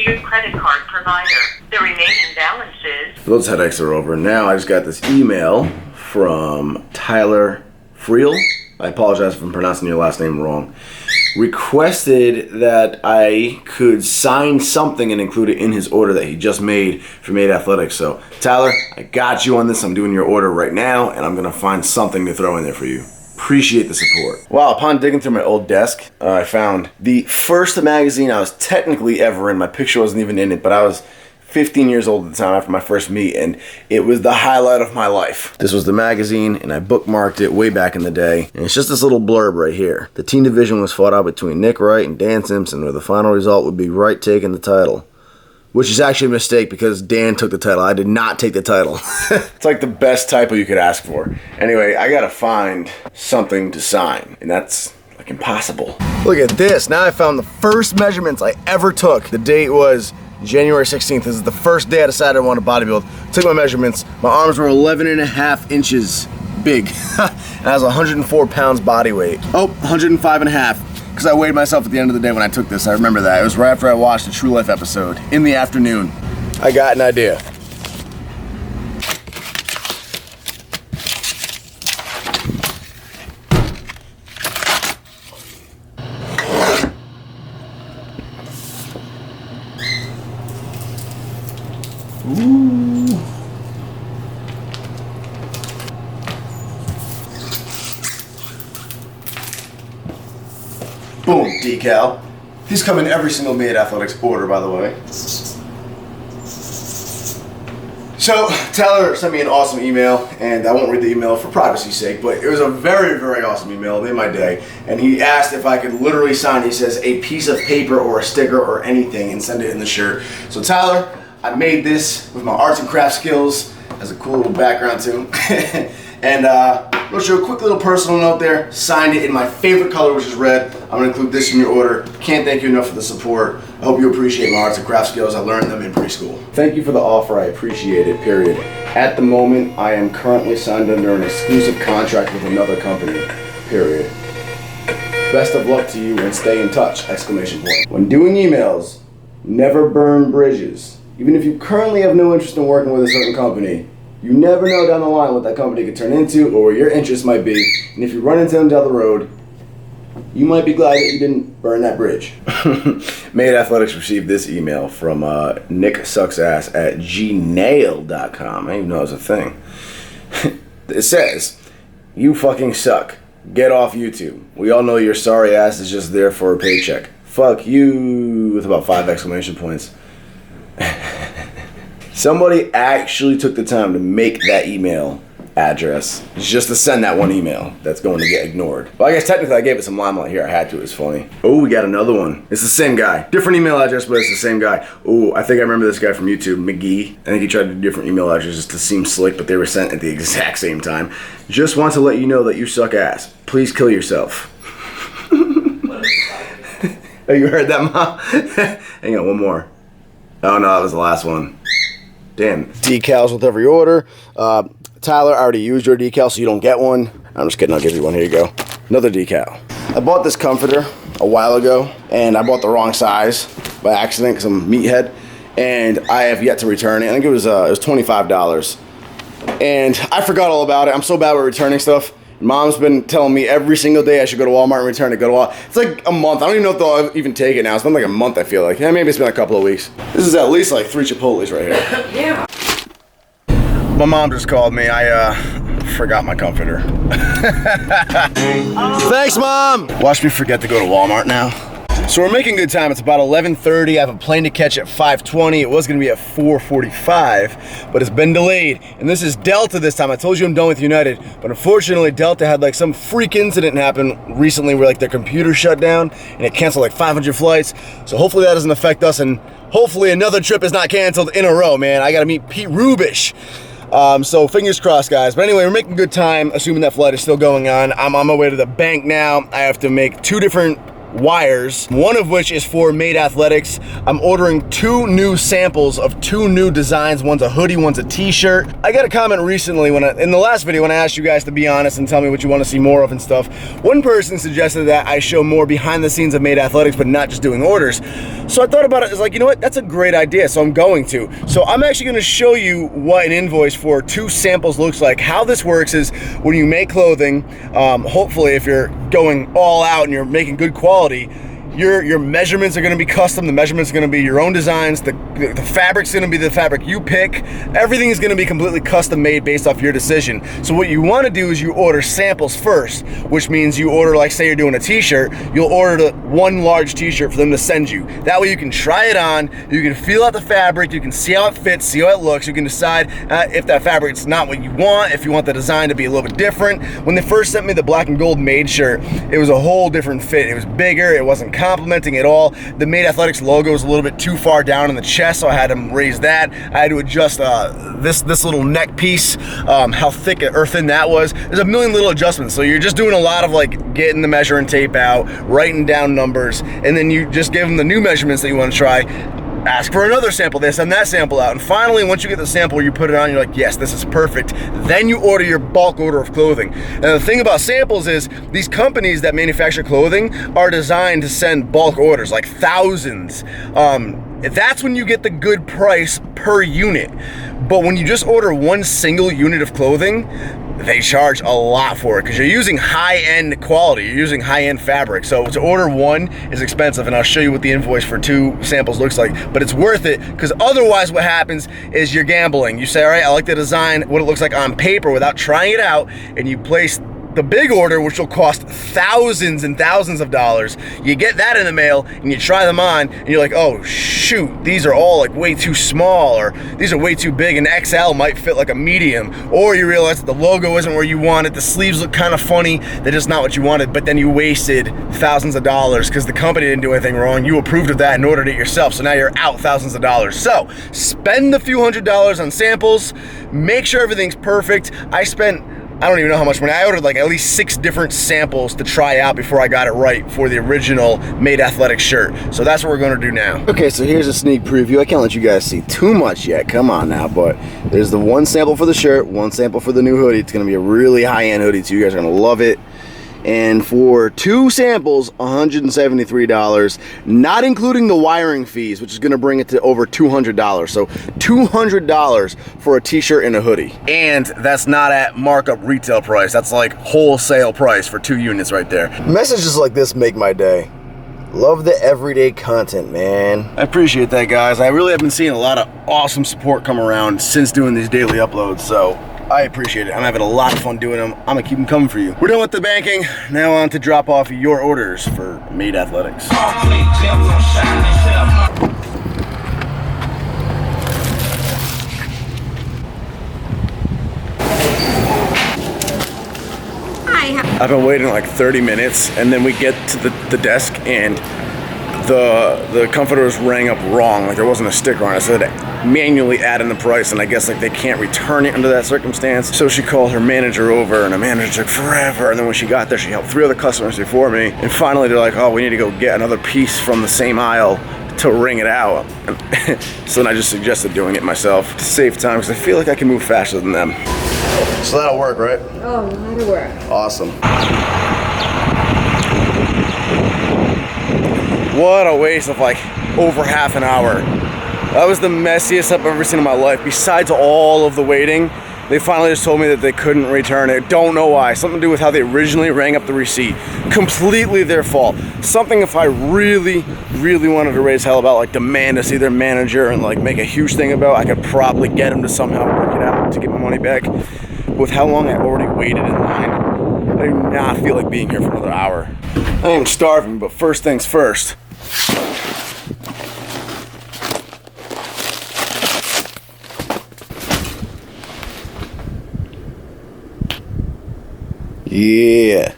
your credit card provider. The remaining balance is... Those headaches are over. Now I just got this email from Tyler Friel. I apologize if I'm pronouncing your last name wrong. Requested that I could sign something and include it in his order that he just made for Made Athletics. So, Tyler, I got you on this. I'm doing your order right now, and I'm going to find something to throw in there for you. Appreciate the support. Wow, upon digging through my old desk, I found the first magazine I was technically ever in. My picture wasn't even in it, but I was 15 years old at the time after my first meet, and it was the highlight of my life. This was the magazine, and I bookmarked it way back in the day, and it's just this little blurb right here. The teen division was fought out between Nick Wright and Dan Simpson, where the final result would be Wright taking the title. Which is actually a mistake because Dan took the title. I did not take the title. It's like the best typo you could ask for. Anyway, I gotta find something to sign, and that's like impossible. Look at this. Now I found the first measurements I ever took. The date was January 16th. This is the first day I decided I wanted to bodybuild. Took my measurements. My arms were 11.5 inches big. And I was 104 pounds body weight. Oh, 105.5. Because I weighed myself at the end of the day when I took this. I remember that. It was right after I watched the True Life episode in the afternoon. I got an idea. Ooh. Boom, decal. These come in every single Made Athletics order, by the way. So, Tyler sent me an awesome email, and I won't read the email for privacy's sake, but it was a very, very awesome email. It made my day. And he asked if I could literally sign, he says, a piece of paper or a sticker or anything and send it in the shirt. So, Tyler, I made this with my arts and crafts skills. Has a cool little background too. And I'll show a quick little personal note there. Signed it in my favorite color, which is red. I'm gonna include this in your order. Can't thank you enough for the support. I hope you appreciate my arts and crafts skills. I learned them in preschool. Thank you for the offer. I appreciate it, period. At the moment, I am currently signed under an exclusive contract with another company, period. Best of luck to you and stay in touch, exclamation point. When doing emails, never burn bridges. Even if you currently have no interest in working with a certain company, you never know down the line what that company could turn into or where your interest might be. And if you run into them down the road, you might be glad that you didn't burn that bridge. Made Athletics received this email from nicksucksass@gmail.com. I didn't even know it was a thing. It says, "You fucking suck. Get off YouTube. We all know your sorry ass is just there for a paycheck. Fuck you," with about 5 exclamation points. Somebody actually took the time to make that email address just to send that one email that's going to get ignored. Well, I guess technically I gave it some limelight here. I had to. It's funny. Oh, we got another one. It's the same guy. Different email address, but it's the same guy. Oh, I think I remember this guy from YouTube, McGee. I think he tried to do different email addresses to seem slick, but they were sent at the exact same time. Just want to let you know that you suck ass. Please kill yourself. Oh, you heard that, Mom? Hang on, one more. Oh, no, that was the last one. Damn. Decals with every order. Tyler, I already used your decal, so you don't get one. I'm just kidding. I'll give you one. Here you go. Another decal. I bought this comforter a while ago, and I bought the wrong size by accident because I'm a meathead, and I have yet to return it. I think it was $25, and I forgot all about it. I'm so bad with returning stuff. Mom's been telling me every single day I should go to Walmart and return it. Go to Walmart. It's like a month. I don't even know if they'll even take it now. It's been like a month, I feel like. Yeah, maybe it's been a couple of weeks. This is at least like 3 Chipotles right here. Yeah. My mom just called me. I forgot my comforter. Thanks, Mom. Watch me forget to go to Walmart now. So we're making good time. It's about 11:30. I have a plane to catch at 5:20. It was gonna be at 4:45, but it's been delayed. And this is Delta this time. I told you I'm done with United, but unfortunately Delta had like some freak incident happen recently where like their computer shut down and it canceled like 500 flights. So hopefully that doesn't affect us, and hopefully another trip is not canceled in a row, man. I gotta meet Pete Rubish. So fingers crossed, guys. But anyway, we're making good time, assuming that flight is still going on. I'm on my way to the bank now. I have to make 2 different wires, one of which is for Made Athletics. I'm ordering 2 new samples of 2 new designs. One's a hoodie, one's a t-shirt. I got a comment recently in the last video when I asked you guys to be honest and tell me what you want to see more of and stuff. One person suggested that I show more behind the scenes of Made Athletics, but not just doing orders. So I thought about it as like, you know what, that's a great idea, so I'm going to. So I'm actually going to show you what an invoice for 2 samples looks like. How this works is when you make clothing, hopefully if you're going all out and you're making good quality, your measurements are going to be custom. The measurements are going to be your own designs. The fabric's going to be the fabric you pick. Everything is going to be completely custom made based off your decision. So what you want to do is you order samples first, which means you order, like say you're doing a t-shirt, you'll order one large t-shirt for them to send you. That way you can try it on, you can feel out the fabric, you can see how it fits, see how it looks, you can decide if that fabric's not what you want, if you want the design to be a little bit different. When they first sent me the black and gold Made shirt, it was a whole different fit. It was bigger, it wasn't complimenting at all. The Made Athletics logo was a little bit too far down in the chest, so I had to raise that. I had to adjust this little neck piece, how thick or thin that was. There's a million little adjustments, so you're just doing a lot of like getting the measuring tape out, writing down numbers, and then you just give them the new measurements that you want to try. Ask for another sample, they send that sample out, and finally once you get the sample, you put it on, you're like, yes, this is perfect. Then you order your bulk order of clothing. And the thing about samples is these companies that manufacture clothing are designed to send bulk orders, like thousands. That's when you get the good price per unit. But when you just order one single unit of clothing, they charge a lot for it because you're using high-end quality, you're using high-end fabric. So to order one is expensive, and I'll show you what the invoice for 2 samples looks like, but it's worth it because otherwise what happens is you're gambling. You say, all right, I like the design, what it looks like on paper without trying it out, and you place the big order, which will cost thousands and thousands of dollars. You get that in the mail and you try them on and you're like, oh shoot, these are all like way too small, or these are way too big, and XL might fit like a medium. Or you realize that the logo isn't where you want it, the sleeves look kind of funny, they're just not what you wanted, but then you wasted thousands of dollars because the company didn't do anything wrong. You approved of that and ordered it yourself, so now you're out thousands of dollars. So spend a few $100s on samples, make sure everything's perfect. I don't even know how much money. I ordered like at least 6 different samples to try out before I got it right for the original Made Athletic shirt. So that's what we're gonna do now. Okay, so here's a sneak preview. I can't let you guys see too much yet, come on now, but there's the 1 sample for the shirt, 1 sample for the new hoodie. It's gonna be a really high-end hoodie, so you guys are gonna love it. And for 2 samples, $173, not including the wiring fees, which is gonna bring it to over $200. So $200 for a t-shirt and a hoodie. And that's not at markup retail price. That's like wholesale price for 2 units right there. Messages like this make my day. Love the everyday content, man. I appreciate that, guys. I really have been seeing a lot of awesome support come around since doing these daily uploads, so I appreciate it. I'm having a lot of fun doing them. I'm gonna keep them coming for you. We're done with the banking. Now on to drop off your orders for Made Athletics. I've been waiting like 30 minutes, and then we get to the desk, and the comforters rang up wrong. Like there wasn't a sticker on it. So they manually add in the price, and I guess like they can't return it under that circumstance. So she called her manager over, and the manager took forever. And then when she got there, she helped 3 other customers before me. And finally they're like, oh, we need to go get another piece from the same aisle to ring it out. So then I just suggested doing it myself to save time, because I feel like I can move faster than them. So that'll work, right? Oh, that'll work. Awesome. What a waste of like over half an hour. That was the messiest I've ever seen in my life. Besides all of the waiting, they finally just told me that they couldn't return it. Don't know why. Something to do with how they originally rang up the receipt. Completely their fault. Something if I really, really wanted to raise hell about, like demand to see their manager and like make a huge thing about, I could probably get them to somehow work it out to get my money back. With how long I already waited in line, I do not feel like being here for another hour. I am starving, but first things first. Yeah.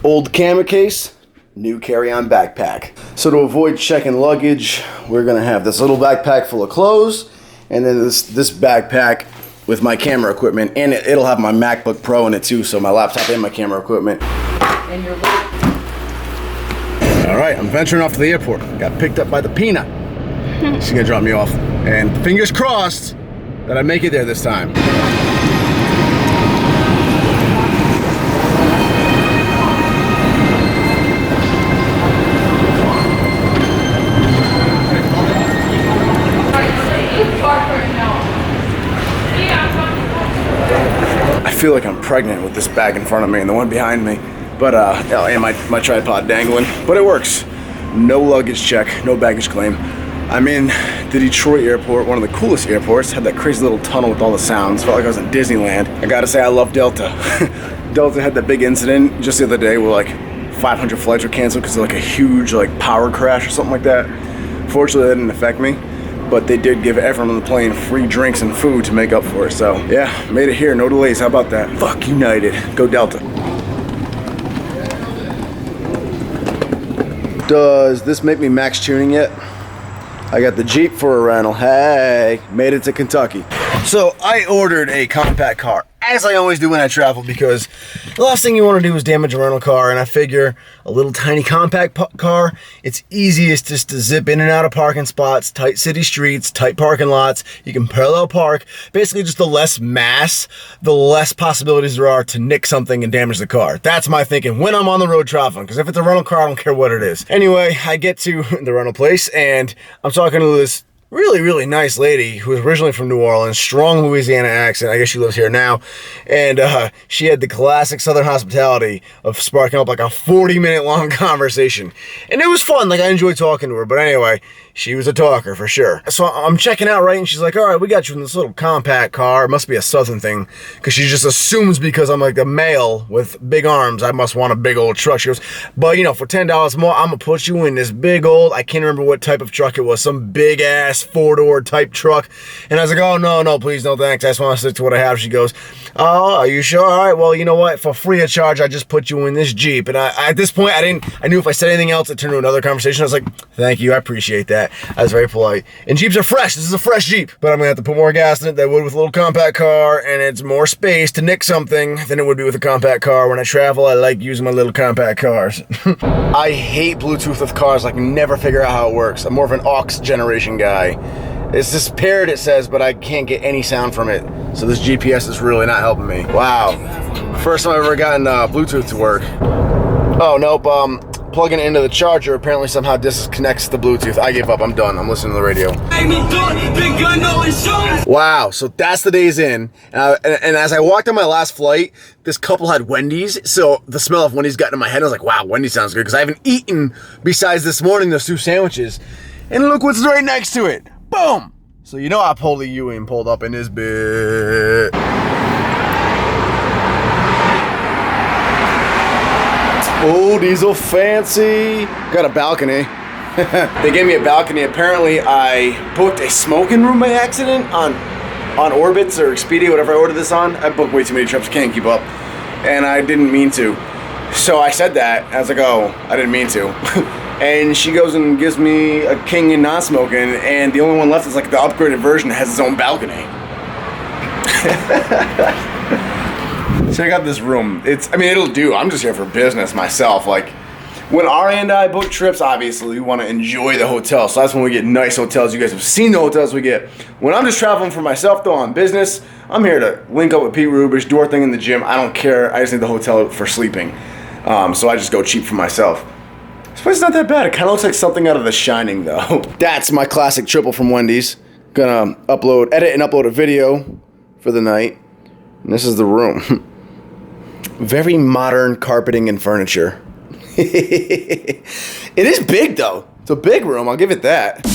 Old camera case, new carry-on backpack. So to avoid checking luggage, we're gonna have this little backpack full of clothes, and then this backpack with my camera equipment, and it'll have my MacBook Pro in it too, so my laptop and my camera equipment. And your All right, I'm venturing off to the airport. Got picked up by the Peanut. She's gonna drop me off. And fingers crossed that I make it there this time. I feel like I'm pregnant with this bag in front of me and the one behind me. But, and my tripod dangling. But it works. No luggage check, no baggage claim. I'm in the Detroit airport, one of the coolest airports. Had that crazy little tunnel with all the sounds. Felt like I was in Disneyland. I gotta say, I love Delta. Delta had that big incident just the other day where like 500 flights were canceled because of like a huge like power crash or something like that. Fortunately, that didn't affect me. But they did give everyone on the plane free drinks and food to make up for it. So yeah, made it here, no delays. How about that? Fuck United, go Delta. Does this make me max tuning yet? I got the Jeep for a rental. Hey, made it to Kentucky. So I ordered a compact car, as I always do when I travel, because the last thing you want to do is damage a rental car, and I figure a little tiny compact car, it's easiest just to zip in and out of parking spots, tight city streets, tight parking lots. You can parallel park. Basically, just the less mass, the less possibilities there are to nick something and damage the car. That's my thinking when I'm on the road traveling, because if it's a rental car, I don't care what it is. Anyway, I get to the rental place, and I'm talking to this really nice lady who was originally from New Orleans, strong Louisiana accent. I guess she lives here now. And she had the classic Southern hospitality of sparking up like a 40-minute long conversation. And it was fun. Like, I enjoyed talking to her. But anyway, she was a talker for sure. So I'm checking out, right? And she's like, all right, we got you in this little compact car. It must be a Southern thing. Because she just assumes because I'm like a male with big arms, I must want a big old truck. She goes, but you know, for $10 more, I'm going to put you in this big old, I can't remember what type of truck it was, some big ass 4-door type truck. And I was like, oh, no, please, no thanks. I just want to stick to what I have. She goes, oh, are you sure? All right, well, you know what? For free of charge, I just put you in this Jeep. And I at this point, I knew if I said anything else, it'd turn to another conversation. I was like, thank you, I appreciate that. I was very polite. And Jeeps are fresh. This is a fresh Jeep. But I'm going to have to put more gas in it than I would with a little compact car. And it's more space to nick something than it would be with a compact car. When I travel, I like using my little compact cars. I hate Bluetooth with cars. I can never figure out how it works. I'm more of an aux generation guy. It's just paired, it says, but I can't get any sound from it. So this GPS is really not helping me. Wow. First time I've ever gotten Bluetooth to work. Oh, nope. Plugging it into the charger apparently somehow disconnects the Bluetooth. I give up. I'm done. I'm listening to the radio. Wow. So that's the days in. And as I walked on my last flight, this couple had Wendy's. So the smell of Wendy's got into my head. I was like, wow, Wendy's sounds good. Because I haven't eaten besides this morning those 2 sandwiches. And look what's right next to it. Boom! So you know how Polly Ewing pulled up in his bit. Oh, these are fancy. Got a balcony. They gave me a balcony. Apparently, I booked a smoking room by accident on Orbitz or Expedia, whatever I ordered this on. I booked way too many trips, can't keep up. And I didn't mean to. So I said that. I was like, oh, I didn't mean to. And she goes and gives me a king and non-smoking, and the only one left is like the upgraded version that has its own balcony. Check out this room. It'll do. I'm just here for business myself. Like, when Ari and I book trips, obviously we want to enjoy the hotel. So that's when we get nice hotels. You guys have seen the hotels we get. When I'm just traveling for myself, though, on business, I'm here to link up with Pete Rubish, do our thing in the gym. I don't care. I just need the hotel for sleeping. So I just go cheap for myself. This place is not that bad. It kind of looks like something out of The Shining, though. That's my classic triple from Wendy's. Gonna edit and upload a video for the night. And this is the room. Very modern carpeting and furniture. It is big, though. It's a big room, I'll give it that.